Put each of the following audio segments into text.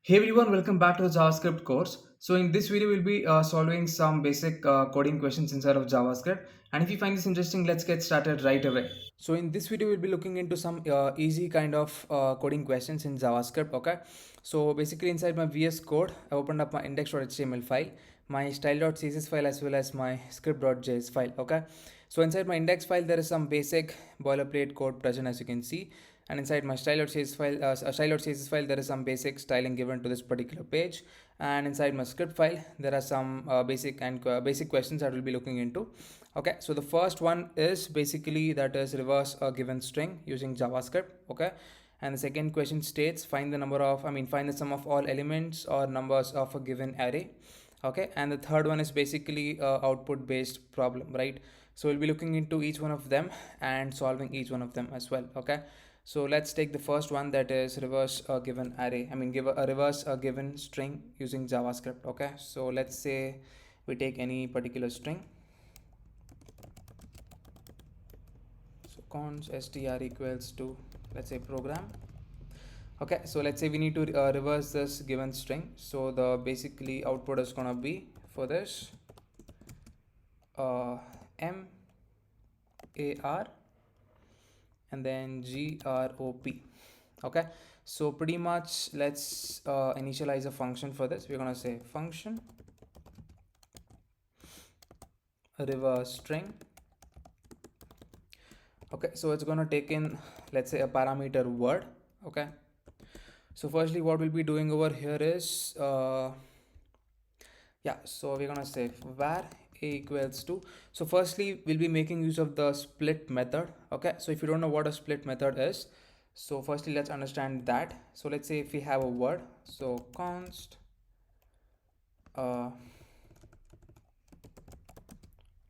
Hey everyone, welcome back to the JavaScript course. So in this video, we'll be solving some basic coding questions inside of JavaScript. And if you find this interesting, let's get started right away. So in this video, we'll be looking into some easy kind of coding questions in JavaScript. Okay. So basically inside my VS Code, I opened up my index.html file, my style.css file as well as my script.js file. Okay. So inside my index file, there is some basic boilerplate code present as you can see. And inside my style.css file, there is some basic styling given to this particular page. And inside my script file, there are some basic questions that we'll be looking into. Okay, so the first one is basically that is reverse a given string using JavaScript. Okay, and the second question states find the sum of all elements or numbers of a given array. Okay, and the third one is basically output based problem, right? So we'll be looking into each one of them and solving each one of them as well. Okay, so let's take the first one, that is reverse a given array. Give a reverse a given string using JavaScript. Okay, so let's say we take any particular string. So const str equals to, let's say, program. Okay, so let's say we need to reverse this given string. So the basically output is gonna be for this M A R and then GROP. Okay, so pretty much let's initialize a function for this. We're gonna say function reverse string. Okay, so it's gonna take in, let's say, a parameter word. Okay, so firstly what we'll be doing over here is so we're gonna say var a equals to, so firstly we'll be making use of the split method. Okay, so if you don't know what a split method is, so firstly let's understand that. So let's say if we have a word, so const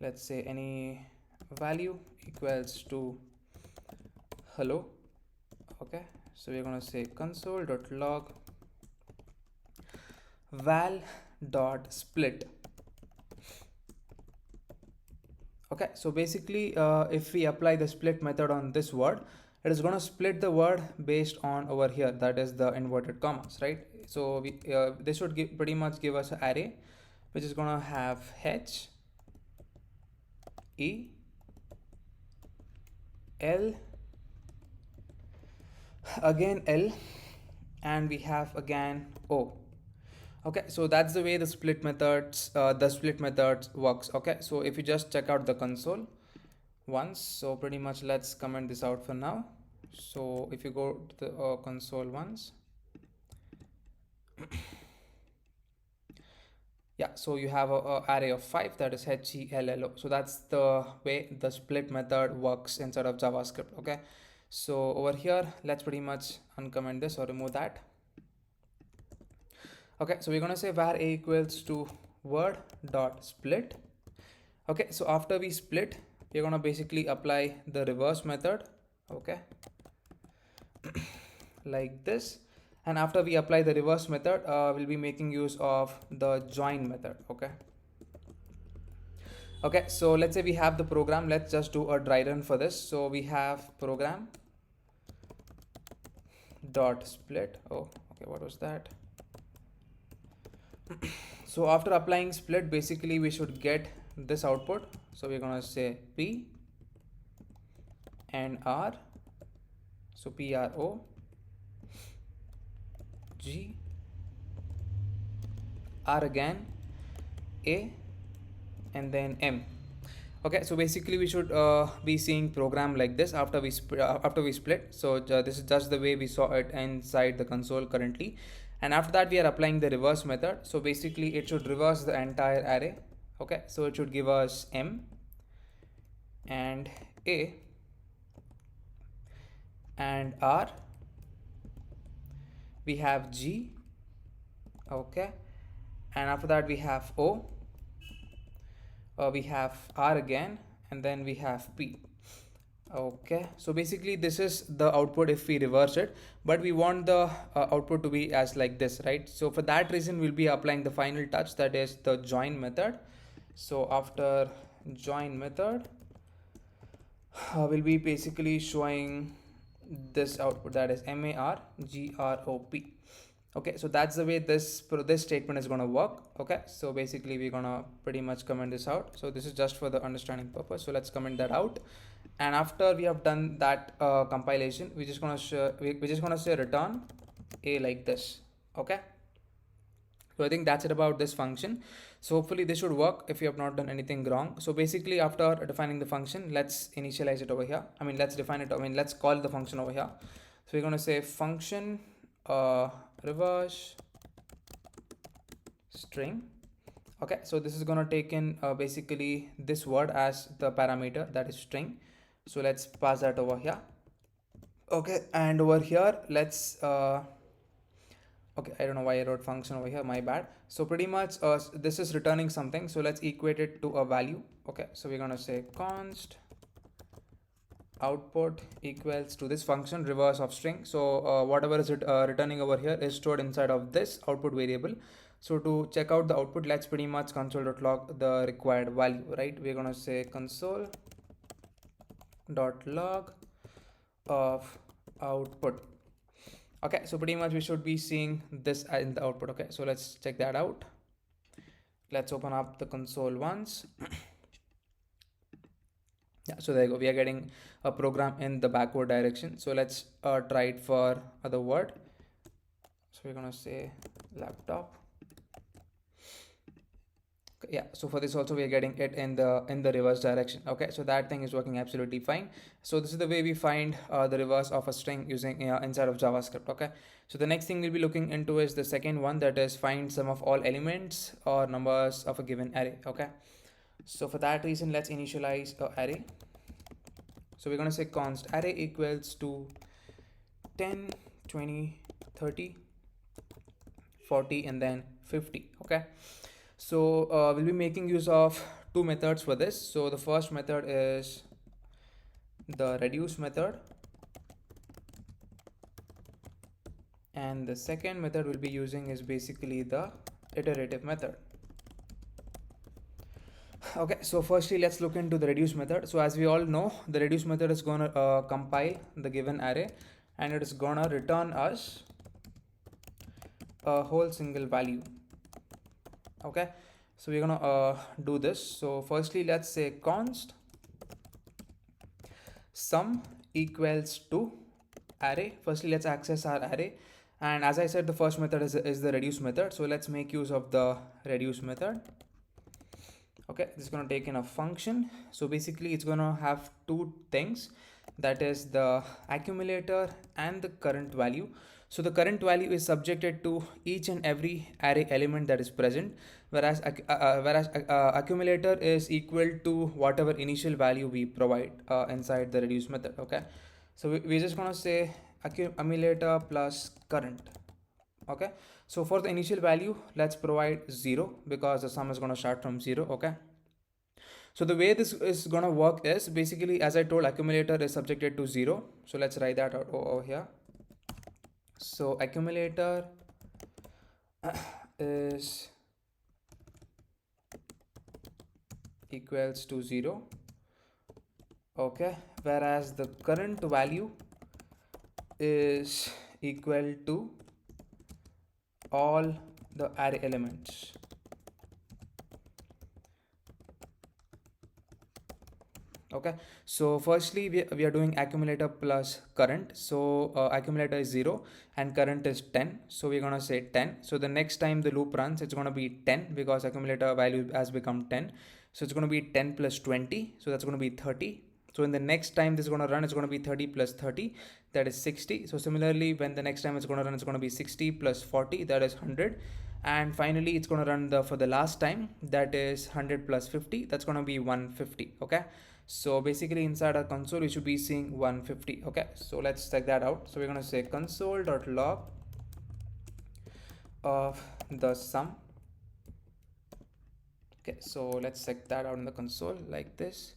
let's say any value equals to hello. Okay, so we're going to say console.log val.split. okay, so basically if we apply the split method on this word, it is going to split the word based on over here, that is the inverted commas, right? So we this would pretty much give us an array which is going to have h e l again l and we have again o. Okay, so that's the way the split methods works. Okay, so if you just check out the console once, so pretty much let's comment this out for now. So if you go to the console once, yeah, so you have a array of 5, that is HELLO. So that's the way the split method works inside of JavaScript. Okay, so over here let's pretty much uncomment this or remove that. Okay, so we're gonna say var a equals to word dot split. Okay, so after we split, we're gonna basically apply the reverse method. Okay, like this. And after we apply the reverse method, we'll be making use of the join method. Okay, so let's say we have the program. Let's just do a dry run for this. So we have program dot split. Oh, okay, what was that? So after applying split, basically we should get this output. So we're gonna say P and R. So PRO G R again A and then M. Okay, so basically we should be seeing program like this after we split. So this is just the way we saw it inside the console currently. And after that we are applying the reverse method. So basically it should reverse the entire array. Okay, so it should give us M and A and R. We have G. Okay, and after that we have O. We have R again, and then we have P. Okay, so basically this is the output if we reverse it, but we want the output to be as like this, right? So for that reason we'll be applying the final touch, that is the join method. So after join method, we'll be basically showing this output, that is MARGROP. Okay, so that's the way this statement is going to work. Okay, so basically we're going to pretty much comment this out. So this is just for the understanding purpose, so let's comment that out. And after we have done that compilation, we're just going to we're just going to say return a like this. Okay, so I think that's it about this function. So hopefully this should work if you have not done anything wrong. So basically after defining the function, let's initialize it over here. I mean, let's define it. I mean, let's call the function over here. So we're going to say function reverse string. Okay, so this is going to take in basically this word as the parameter, that is string. So let's pass that over here. Okay, and over here let's okay, I don't know why I wrote function over here, my bad. So pretty much this is returning something, so let's equate it to a value. Okay, so we're going to say const output equals to this function reverse of string. So whatever is returning over here is stored inside of this output variable. So to check out the output, let's pretty much console.log the required value, right? We're going to say console.log of output. Okay, so pretty much we should be seeing this in the output. Okay, so let's check that out. Let's open up the console once. Yeah, so there you go, we are getting a program in the backward direction. So let's try it for other word. So we're gonna say laptop. Okay, yeah, so for this also we are getting it in the reverse direction. Okay, so that thing is working absolutely fine. So this is the way we find the reverse of a string using inside of JavaScript. Okay, so the next thing we'll be looking into is the second one, that is find sum of all elements or numbers of a given array. Okay, so for that reason, let's initialize a array. So we're going to say const array equals to 10, 20, 30, 40, and then 50. Okay, so we'll be making use of two methods for this. So the first method is the reduce method, and the second method we'll be using is basically the iterative method. Okay, so firstly let's look into the reduce method. So as we all know, the reduce method is going to compile the given array, and it is going to return us a whole single value. Okay, so we're going to do this. So firstly let's say const sum equals to array. Firstly let's access our array, and as I said, the first method is the reduce method. So let's make use of the reduce method. Okay, this is going to take in a function. So basically it's going to have two things, that is the accumulator and the current value. So the current value is subjected to each and every array element that is present, whereas accumulator is equal to whatever initial value we provide inside the reduce method. Okay, so we're just going to say accumulator plus current. Okay, so for the initial value, let's provide 0 because the sum is going to start from 0. Okay, so the way this is going to work is basically, as I told, accumulator is subjected to 0. So let's write that out over here. So accumulator is equals to 0. Okay, whereas the current value is equal to all the array elements. Okay, so firstly we are doing accumulator plus current. So accumulator is 0 and current is 10, so we're going to say 10. So the next time the loop runs, it's going to be 10 because accumulator value has become 10. So it's going to be 10 plus 20, so that's going to be 30. So in the next time this is going to run, it's going to be 30 plus 30, that is 60. So similarly, when the next time it's going to run, it's going to be 60 plus 40, that is 100. And finally it's going to run for the last time, that is 100 plus 50, that's going to be 150. Okay, so basically inside our console we should be seeing 150. Okay, so let's check that out. So we're going to say console.log of the sum. Okay, so let's check that out in the console like this.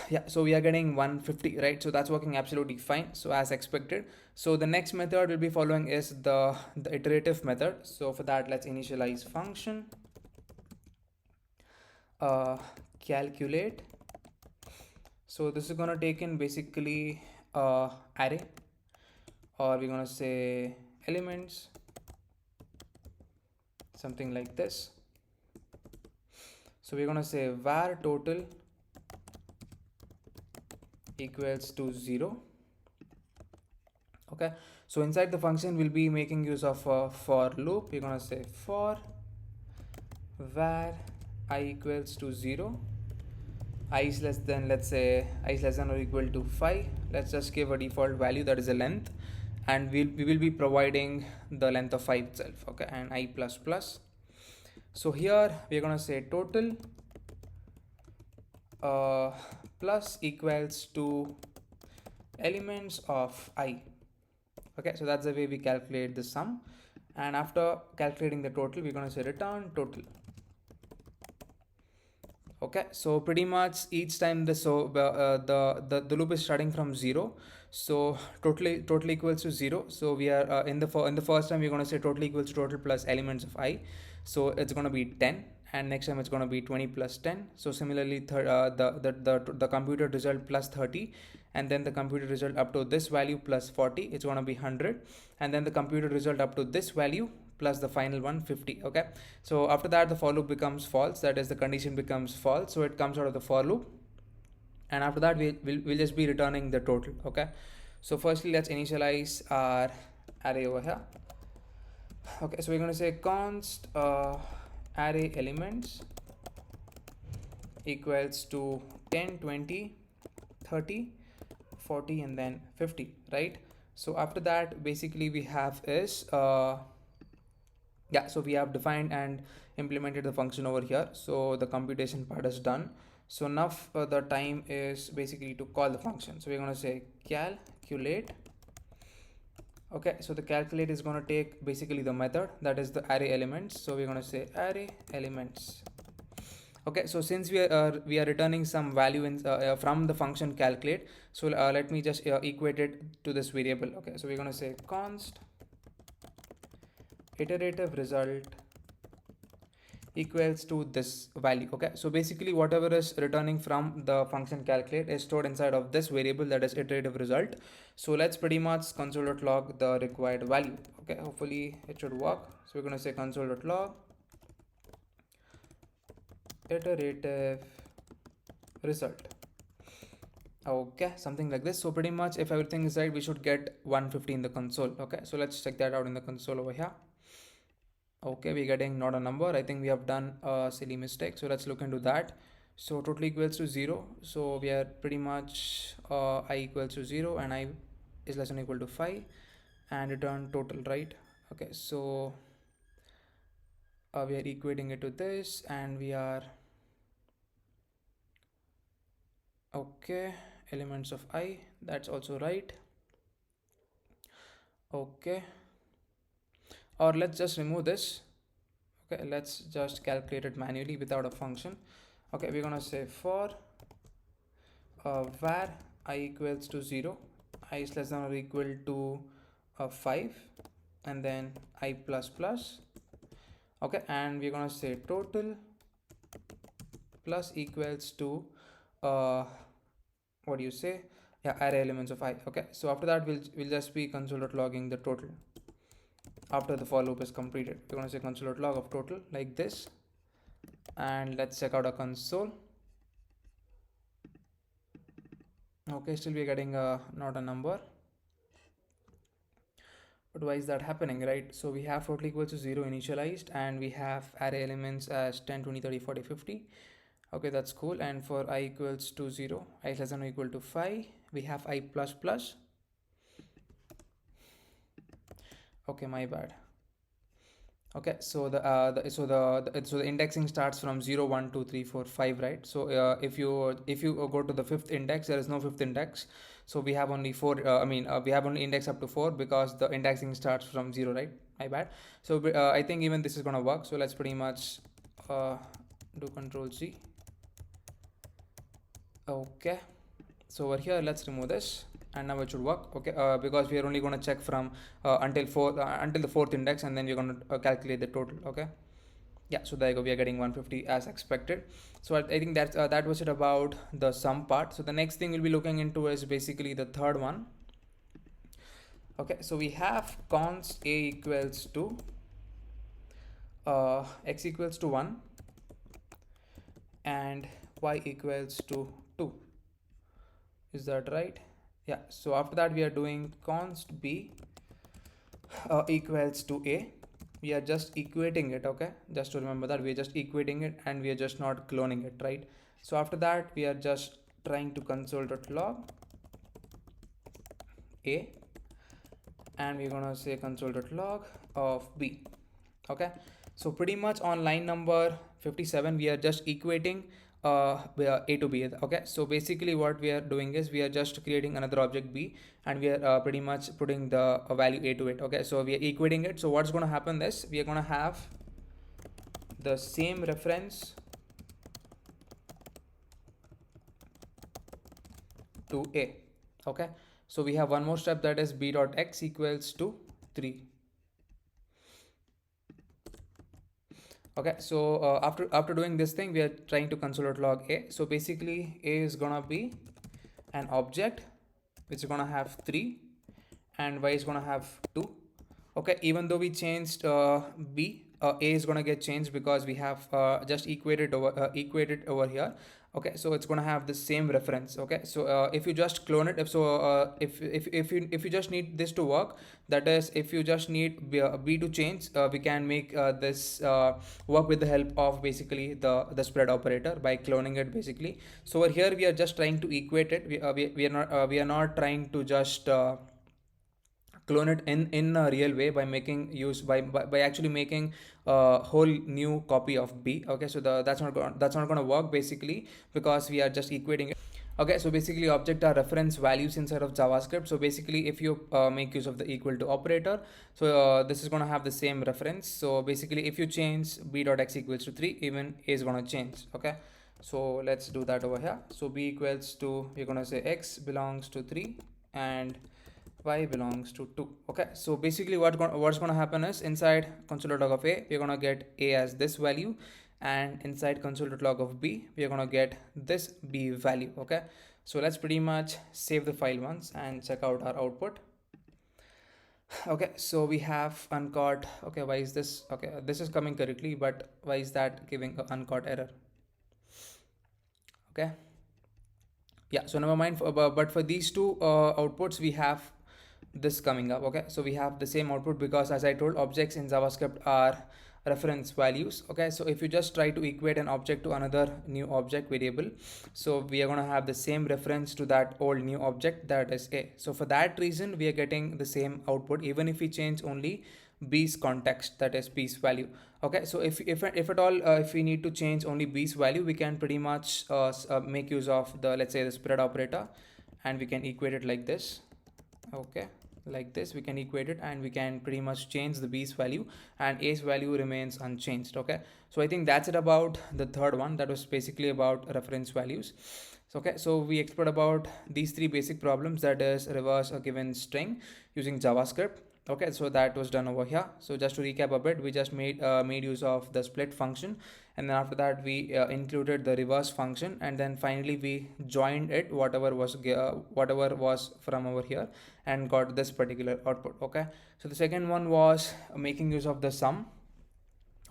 Yeah, so we are getting 150, right? So that's working absolutely fine, so as expected. So the next method we'll be following is the iterative method. So for that, let's initialize function calculate. So this is going to take in basically array, or we're going to say elements something like this. So we're going to say var total equals to 0. Okay, so inside the function we'll be making use of a for loop. We're going to say for var I equals to 0, I is less than, let's say I is less than or equal to 5. Let's just give a default value, that is a length, and we will be providing the length of 5 itself. Okay, and I plus plus. So here we're going to say total plus equals to elements of I. Okay, so that's the way we calculate the sum, and after calculating the total we're going to say return total. Okay, so pretty much each time the loop is starting from 0, so total equals to 0. So we are in the first time we're going to say total equals to total plus elements of I, so it's going to be 10, and next time it's going to be 20 plus 10. So similarly the computed result plus 30, and then the computed result up to this value plus 40, it's going to be 100, and then the computed result up to this value plus the final one 50. Okay, so after that the for loop becomes false, that is the condition becomes false, so it comes out of the for loop, and after that we'll just be returning the total. Okay, so firstly let's initialize our array over here. Okay, so we're going to say const array elements equals to 10, 20, 30, 40, and then 50, right? So after that basically we have is yeah, so we have defined and implemented the function over here, so the computation part is done. So now the time is basically to call the function. So we're going to say calculate. Okay, so the calculate is going to take basically the method, that is the array elements. So we're going to say array elements. Okay, so since we are returning some value in from the function calculate, so let me just equate it to this variable. Okay, so we're going to say const iterative result equals to this value. Okay, so basically whatever is returning from the function calculate is stored inside of this variable, that is iterative result. So let's pretty much console.log the required value. Okay, hopefully it should work. So we're going to say console.log iterative result. Okay, something like this. So pretty much if everything is right, we should get 150 in the console. Okay, so let's check that out in the console over here. Okay, we're getting not a number. I think we have done a silly mistake, so let's look into that. So total equals to 0, so we are pretty much I equals to 0 and I is less than or equal to 5, and return total, right? Okay, so we are equating it to this, and we are okay, elements of I, that's also right. Okay, or let's just remove this. Okay, let's just calculate it manually without a function. Okay, we're gonna say for var I equals to 0, I is less than or equal to 5, and then I plus plus. Okay, and we're gonna say total plus equals to what do you say, yeah, array elements of I. Okay, so after that we'll just be console.logging the total after the for loop is completed. We're going to say console.log of total like this, and let's check out our console. Okay, still we're getting not a number, but why is that happening, right? So we have total equals to 0 initialized, and we have array elements as 10, 20, 30, 40, 50. Okay, that's cool. And for I equals to 0, I is less than or equal to 5, we have I plus plus. Okay, my bad. Okay, so the indexing starts from 0, 1, 2, 3, 4, 5, right? So if you go to the fifth index, there is no fifth index, so we have only 4. We have only index up to 4 because the indexing starts from 0, right? My bad. So I think even this is gonna work. So let's pretty much do Control C. Okay, so over here let's remove this, and now it should work. Okay, because we are only going to check from until the fourth index, and then we're going to calculate the total. Okay, yeah, so there you go, we are getting 150 as expected. So I think that was it about the sum part. So the next thing we'll be looking into is basically the third one. Okay, so we have const a equals to x equals to 1 and y equals to 2. Is that right? Yeah. So after that we are doing const b equals to a. We are just equating it, okay? Just to remember that we are just equating it and we are just not cloning it, right? So after that we are just trying to console.log a, and we're gonna say console.log of b. Okay, so pretty much on line number 57 we are just equating a to b. Okay, so basically what we are doing is we are just creating another object b, and we are pretty much putting the value a to it. Okay, so we are equating it. So what's going to happen is we are going to have the same reference to a. Okay, so we have one more step, that is b dot x equals to 3. Okay, so after doing this thing we are trying to console.log a. So basically a is gonna be an object which is gonna have 3 and y is gonna have 2. Okay, even though we changed b, a is gonna get changed because we have just equated over here. Okay, so it's gonna have the same reference. Okay, so if you just clone it, if you just need this to work, that is if you just need b to change, we can make this work with the help of basically the spread operator by cloning it basically. So over here we are just trying to equate it. We are not trying to just clone it in a real way by making use by actually making a whole new copy of b. Okay, so that's not going to work basically because we are just equating it. Okay, so basically object are reference values inside of JavaScript. So basically if you make use of the equal to operator, so this is going to have the same reference. So basically if you change b dot x equals to 3, even a is going to change. Okay, so let's do that over here. So b equals to, we're going to say x belongs to 3 and y belongs to 2. Okay, so basically what's going to happen is inside console.log of a we're going to get a as this value, and inside console.log of b we're going to get this b value. Okay, so let's pretty much save the file once and check out our output. Okay, so we have uncaught. Okay, why is this? Okay, this is coming correctly, but why is that giving an uncaught error? Okay, yeah, so never mind. But for these two outputs we have this coming up. Okay, so we have the same output because as I told, objects in JavaScript are reference values. Okay, so if you just try to equate an object to another new object variable, so we are going to have the same reference to that old new object, that is a. So for that reason we are getting the same output even if we change only b's context, that is b's value. Okay, so if at all if we need to change only b's value, we can pretty much make use of the, let's say, the spread operator, and we can equate it like this. Okay, like this we can equate it and we can pretty much change the b's value and a's value remains unchanged. Okay, so I think that's it about the third one, that was basically about reference values. So, okay, so we explored about these three basic problems, that is reverse a given string using JavaScript. Okay, so that was done over here. So just to recap a bit, we just made use of the split function, and then after that we included the reverse function, and then finally we joined it whatever was from over here and got this particular output. Okay, so the second one was making use of the sum.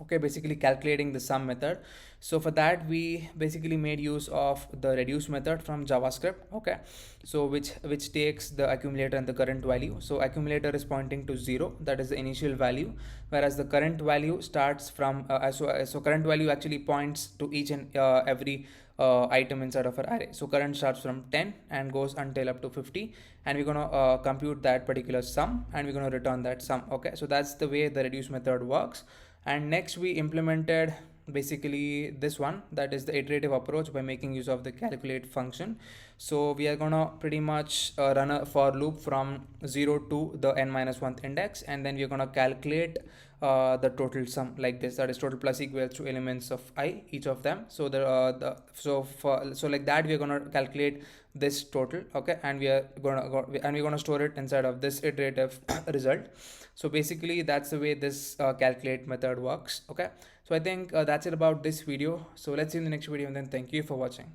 Okay, basically calculating the sum method. So for that we basically made use of the reduce method from JavaScript. Okay, so which takes the accumulator and the current value. So accumulator is pointing to 0, that is the initial value, whereas the current value starts from so current value actually points to each and every item inside of our array. So current starts from 10 and goes until up to 50, and we're going to compute that particular sum and we're going to return that sum. Okay, so that's the way the reduce method works. And next we implemented basically this one, that is the iterative approach by making use of the calculate function. So we are gonna pretty much run a for loop from 0 to the n-1th index, and then we're gonna calculate the total sum like this, that is total plus equals to elements of I, each of them. So so like that we're gonna calculate this total. Okay, and we're gonna store it inside of this iterative result. So basically that's the way this calculate method works. Okay, so I think that's it about this video. So let's see you in the next video, and then thank you for watching.